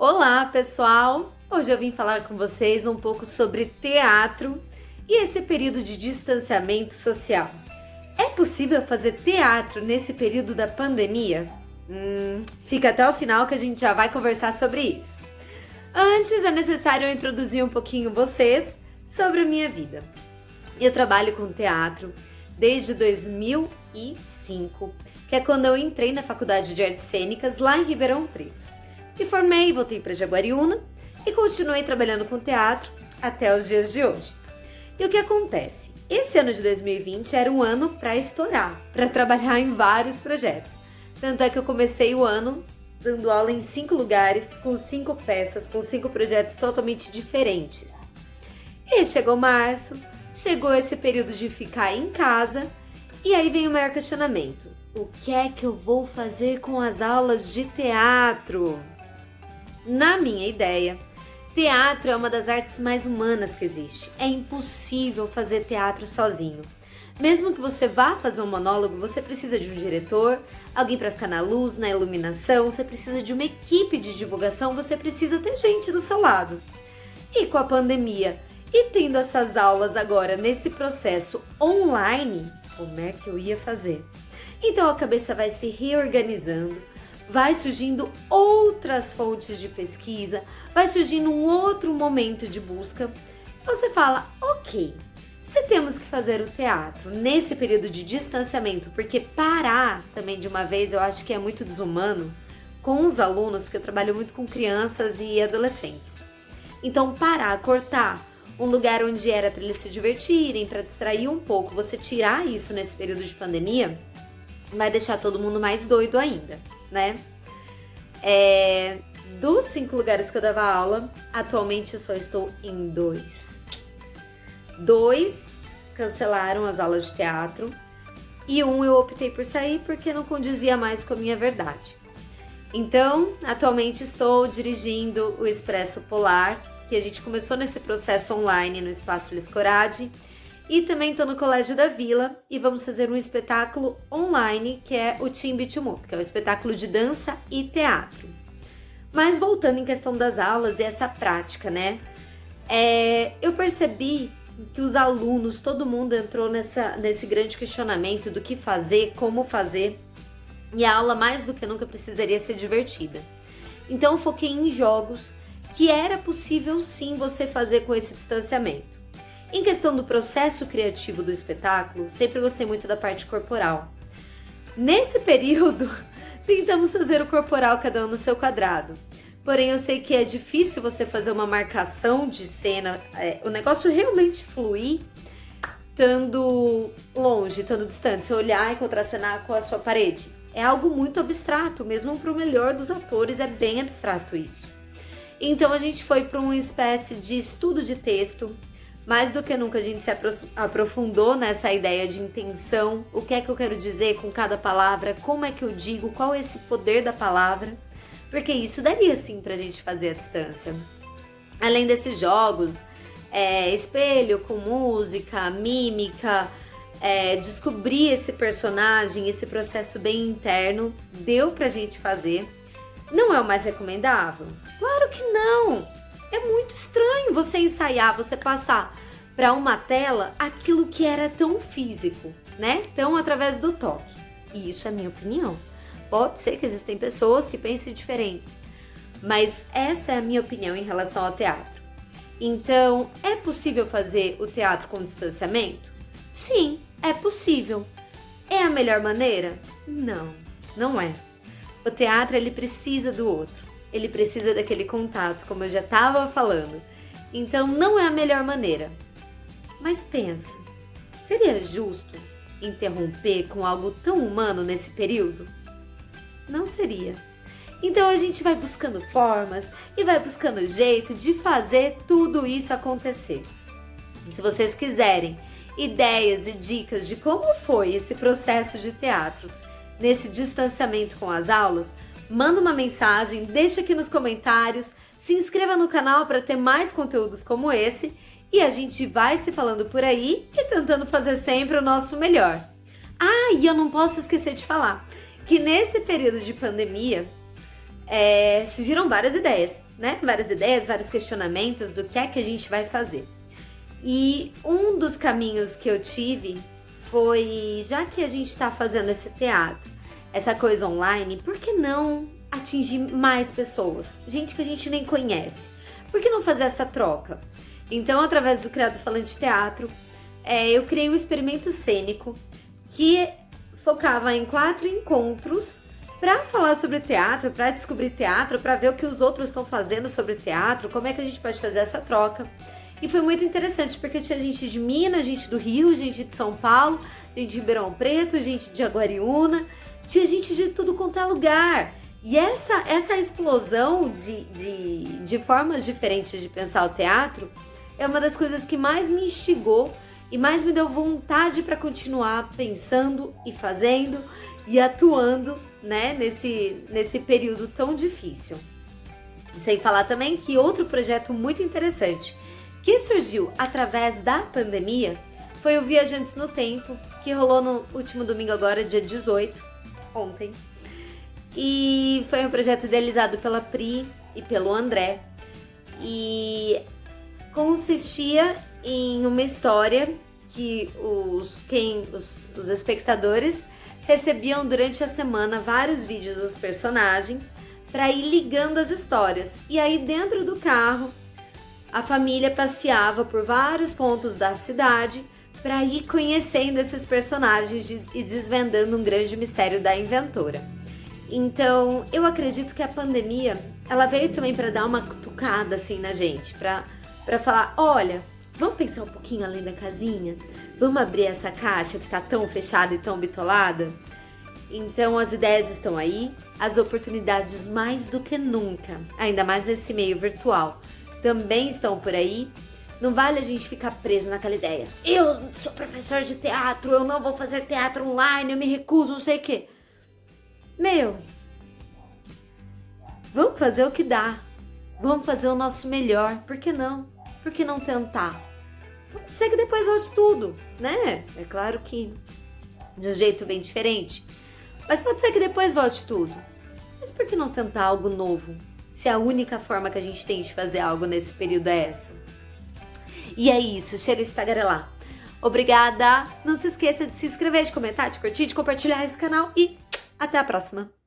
Olá, pessoal! Hoje eu vim falar com vocês um pouco sobre teatro e esse período de distanciamento social. É possível fazer teatro nesse período da pandemia? Fica até o final que a gente já vai conversar sobre isso. Antes, é necessário eu introduzir um pouquinho vocês sobre a minha vida. Eu trabalho com teatro desde 2005, que é quando eu entrei na Faculdade de Artes Cênicas lá em Ribeirão Preto. Me formei, voltei para Jaguariúna e continuei trabalhando com teatro até os dias de hoje. E o que acontece? Esse ano de 2020 era um ano para estourar, para trabalhar em vários projetos. Tanto é que eu comecei o ano dando aula em 5 lugares, com 5 peças, com 5 projetos totalmente diferentes. E chegou março, chegou esse período de ficar em casa, e aí vem o maior questionamento. O que é que eu vou fazer com as aulas de teatro? Na minha ideia, teatro é uma das artes mais humanas que existe. É impossível fazer teatro sozinho. Mesmo que você vá fazer um monólogo, você precisa de um diretor, alguém para ficar na luz, na iluminação, você precisa de uma equipe de divulgação, você precisa ter gente do seu lado. E com a pandemia, e tendo essas aulas agora nesse processo online, como é que eu ia fazer? Então a cabeça vai se reorganizando, vai surgindo outras fontes de pesquisa, vai surgindo um outro momento de busca. Você fala, ok, se temos que fazer o teatro nesse período de distanciamento, porque parar também de uma vez eu acho que é muito desumano com os alunos, porque eu trabalho muito com crianças e adolescentes. Então parar, cortar um lugar onde era para eles se divertirem, para distrair um pouco, você tirar isso nesse período de pandemia, vai deixar todo mundo mais doido ainda, né? Dos 5 lugares que eu dava aula, atualmente eu só estou em 2. 2 cancelaram as aulas de teatro e 1 eu optei por sair porque não condizia mais com a minha verdade. Então, atualmente estou dirigindo o Expresso Polar, que a gente começou nesse processo online no Espaço Liscorade, e também estou no Colégio da Vila e vamos fazer um espetáculo online que é o Team Beat Move, que é um espetáculo de dança e teatro. Mas voltando em questão das aulas e essa prática, né? Eu percebi que os alunos, todo mundo entrou nesse grande questionamento do que fazer, como fazer, e a aula mais do que nunca precisaria ser divertida. Então eu foquei em jogos que era possível sim você fazer com esse distanciamento. Em questão do processo criativo do espetáculo, sempre gostei muito da parte corporal. Nesse período, tentamos fazer o corporal cada um no seu quadrado. Porém, eu sei que é difícil você fazer uma marcação de cena, o negócio realmente fluir, estando longe, estando distante. Você olhar e contracenar com a sua parede. É algo muito abstrato, mesmo para o melhor dos atores, é bem abstrato isso. Então, a gente foi para uma espécie de estudo de texto. Mais do que nunca a gente se aprofundou nessa ideia de intenção, o que é que eu quero dizer com cada palavra, como é que eu digo, qual é esse poder da palavra, porque isso daria sim pra gente fazer à distância. Além desses jogos, espelho com música, mímica, descobrir esse personagem, esse processo bem interno, deu pra gente fazer. Não é o mais recomendável? Claro que não! É muito estranho você ensaiar, você passar para uma tela aquilo que era tão físico, né? Tão através do toque. E isso é minha opinião. Pode ser que existem pessoas que pensem diferentes, mas essa é a minha opinião em relação ao teatro. Então, é possível fazer o teatro com distanciamento? Sim, é possível. É a melhor maneira? Não, não é. O teatro, ele precisa do outro. Ele precisa daquele contato, como eu já estava falando. Então, não é a melhor maneira. Mas pensa, seria justo interromper com algo tão humano nesse período? Não seria. Então, a gente vai buscando formas e vai buscando jeito de fazer tudo isso acontecer. E se vocês quiserem ideias e dicas de como foi esse processo de teatro nesse distanciamento com as aulas, manda uma mensagem, deixa aqui nos comentários, se inscreva no canal para ter mais conteúdos como esse e a gente vai se falando por aí e tentando fazer sempre o nosso melhor. Ah, e eu não posso esquecer de falar que nesse período de pandemia, surgiram várias ideias, né? Várias ideias, vários questionamentos do que é que a gente vai fazer. E um dos caminhos que eu tive foi, já que a gente está fazendo esse teatro, essa coisa online, por que não atingir mais pessoas? Gente que a gente nem conhece. Por que não fazer essa troca? Então, através do Criado Falante Teatro, eu criei um experimento cênico que focava em 4 encontros para falar sobre teatro, para descobrir teatro, para ver o que os outros estão fazendo sobre teatro, como é que a gente pode fazer essa troca. E foi muito interessante, porque tinha gente de Minas, gente do Rio, gente de São Paulo, gente de Ribeirão Preto, gente de Jaguariúna, tinha gente de tudo quanto é lugar. E essa explosão de formas diferentes de pensar o teatro é uma das coisas que mais me instigou e mais me deu vontade para continuar pensando e fazendo e atuando, né, nesse período tão difícil. Sem falar também que outro projeto muito interessante que surgiu através da pandemia foi o Viajantes no Tempo, que rolou no último domingo agora, dia 18, ontem. E foi um projeto idealizado pela Pri e pelo André. E consistia em uma história que os espectadores recebiam durante a semana vários vídeos dos personagens para ir ligando as histórias. E aí dentro do carro a família passeava por vários pontos da cidade para ir conhecendo esses personagens e desvendando um grande mistério da inventora. Então, eu acredito que a pandemia, ela veio também para dar uma cutucada assim na gente, para falar, olha, vamos pensar um pouquinho além da casinha? Vamos abrir essa caixa que tá tão fechada e tão bitolada? Então, as ideias estão aí, as oportunidades mais do que nunca, ainda mais nesse meio virtual, também estão por aí. Não vale a gente ficar preso naquela ideia. Eu sou professor de teatro, eu não vou fazer teatro online, eu me recuso, não sei o quê. Meu, vamos fazer o que dá. Vamos fazer o nosso melhor. Por que não? Por que não tentar? Pode ser que depois volte tudo, né? É claro que de um jeito bem diferente. Mas pode ser que depois volte tudo. Mas por que não tentar algo novo? Se a única forma que a gente tem de fazer algo nesse período é essa. E é isso, chega de tagarelar. Obrigada! Não se esqueça de se inscrever, de comentar, de curtir, de compartilhar esse canal e até a próxima!